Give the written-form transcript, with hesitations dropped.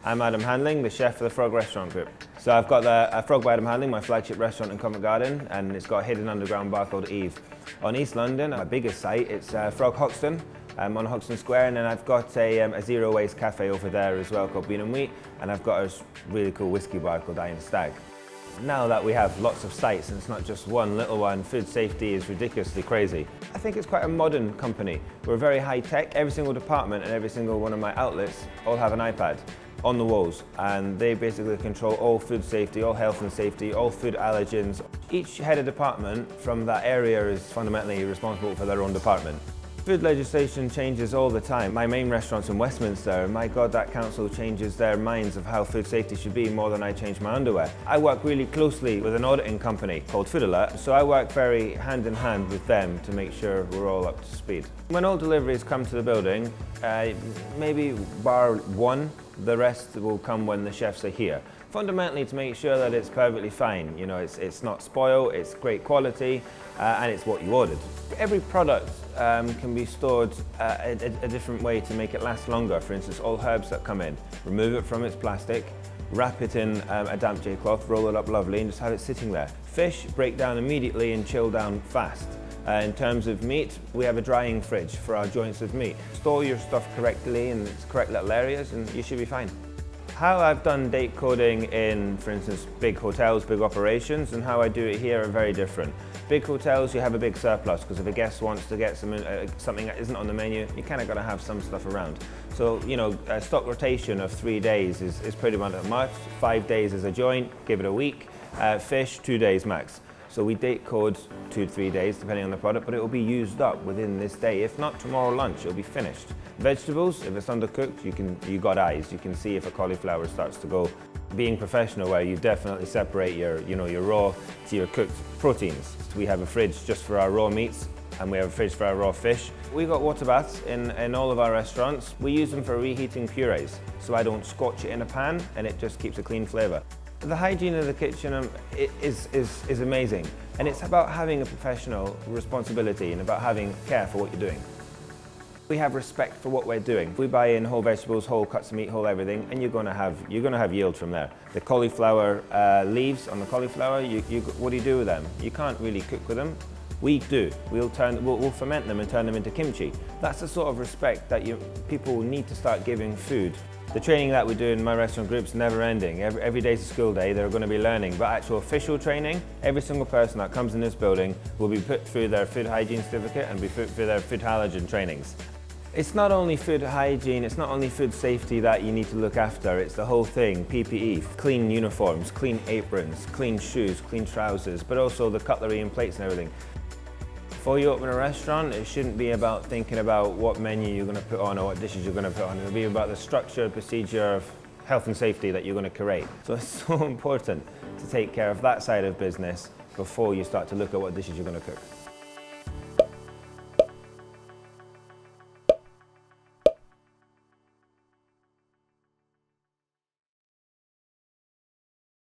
I'm Adam Handling, the chef for the Frog Restaurant Group. So I've got the Frog by Adam Handling, my flagship restaurant in Covent Garden, and it's got a hidden underground bar called Eve. On East London, my biggest site, it's Frog Hoxton, on Hoxton Square, and then I've got a zero waste cafe over there as well called Bean and Wheat, and I've got a really cool whiskey bar called Iron Stag. Now that we have lots of sites and it's not just one little one, food safety is ridiculously crazy. I think it's quite a modern company. We're very high tech. Every single department and every single one of my outlets all have an iPad on the walls, and they basically control all food safety, all health and safety, all food allergens. Each head of department from that area is fundamentally responsible for their own department. Food legislation changes all the time. My main restaurant's in Westminster, and my God, that council changes their minds of how food safety should be more than I change my underwear. I work really closely with an auditing company called Food Alert, so I work very hand in hand with them to make sure we're all up to speed. When all deliveries come to the building, maybe bar one, the rest will come when the chefs are here. Fundamentally to make sure that it's perfectly fine. You know, it's not spoiled, it's great quality, and it's what you ordered. Every product can be stored a different way to make it last longer. For instance, all herbs that come in, remove it from its plastic, wrap it in a damp J-cloth, roll it up lovely, and just have it sitting there. Fish break down immediately and chill down fast. In terms of meat, we have a drying fridge for our joints of meat. Store your stuff correctly in its correct little areas and you should be fine. How I've done date coding in, for instance, big hotels, big operations, and how I do it here are very different. Big hotels, you have a big surplus, because if a guest wants to get something that isn't on the menu, you kind of got to have some stuff around. So, you know, a stock rotation of 3 days is pretty much. 5 days is a joint, give it a week. Fish, 2 days max. So we date code 2 to 3 days depending on the product, but it will be used up within this day. If not tomorrow lunch, it'll be finished. Vegetables, if it's undercooked, you got eyes. You can see if a cauliflower starts to go. Being professional, where you definitely separate your raw to your cooked proteins. We have a fridge just for our raw meats, and we have a fridge for our raw fish. We've got water baths in all of our restaurants. We use them for reheating purees, so I don't scorch it in a pan, and it just keeps a clean flavour. The hygiene of the kitchen is amazing, and it's about having a professional responsibility and about having care for what you're doing. We have respect for what we're doing. We buy in whole vegetables, whole cuts of meat, whole everything, and you're going to have yield from there. The cauliflower leaves on the cauliflower, what do you do with them? You can't really cook with them. We do. We'll ferment them and turn them into kimchi. That's the sort of respect that people need to start giving food. The training that we do in my restaurant group's never ending. Every day's a school day, they're going to be learning. But actual official training, every single person that comes in this building will be put through their food hygiene certificate and be put through their food allergen trainings. It's not only food hygiene, it's not only food safety that you need to look after, it's the whole thing. PPE, clean uniforms, clean aprons, clean shoes, clean trousers, but also the cutlery and plates and everything. Before you open a restaurant, it shouldn't be about thinking about what menu you're going to put on or what dishes you're going to put on. It'll be about the structure, procedure of health and safety that you're going to create. So it's so important to take care of that side of business before you start to look at what dishes you're going to cook.